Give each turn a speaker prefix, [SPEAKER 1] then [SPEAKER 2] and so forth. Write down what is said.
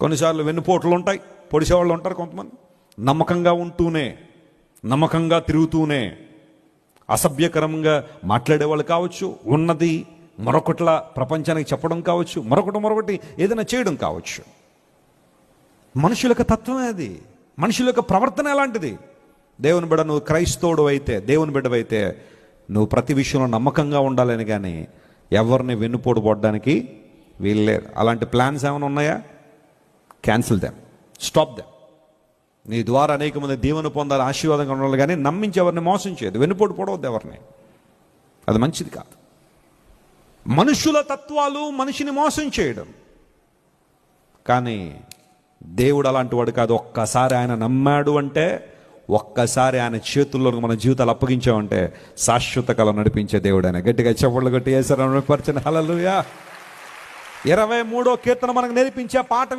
[SPEAKER 1] కొన్నిసార్లు వెన్నుపోట్లు ఉంటాయి, పొడిసేవాళ్ళు ఉంటారు కొంతమంది. నమ్మకంగా ఉంటూనే, నమ్మకంగా తిరుగుతూనే అసభ్యకరంగా మాట్లాడేవాళ్ళు కావచ్చు, ఉన్నది మరొకట్లా ప్రపంచానికి చెప్పడం కావచ్చు, మరొకటి ఏదైనా చేయడం కావచ్చు. మనుషుల యొక్క తత్వమే అది, మనుషుల యొక్క ప్రవర్తన ఎలాంటిది. దేవుని బిడ్డ, నువ్వు క్రైస్తవుడు అయితే, దేవుని బిడ్డవైతే నువ్వు ప్రతి విషయంలో నమ్మకంగా ఉండాలని, కానీ ఎవరిని వెన్నుపోటు పోవడానికి వీల్లేదు. అలాంటి ప్లాన్స్ ఏమైనా ఉన్నాయా? Cancel them, stop them. నీ ద్వారా అనేక మంది దీవెన పొందాలి, ఆశీర్వాదంగా ఉండాలి, కానీ నమ్మించి ఎవరిని మోసం చేయదు, వెన్నుపోటు పొడవద్దు ఎవరిని. అది మంచిది కాదు. మనుషుల తత్వాలు మనిషిని మోసం చేయడం, కానీ దేవుడు అలాంటి వాడు కాదు. ఒక్కసారి ఆయన నమ్మాడు అంటే, ఒక్కసారి ఆయన చేతుల్లో మన జీవితాలు అప్పగించామంటే శాశ్వత కాలం నడిపించే దేవుడు ఆయన. గట్టిగా చప్పట్లు కొట్టి వేసారు పరిచయం. హల్లెలూయా. 23వ కీర్తన మనకు నేర్పించే పాట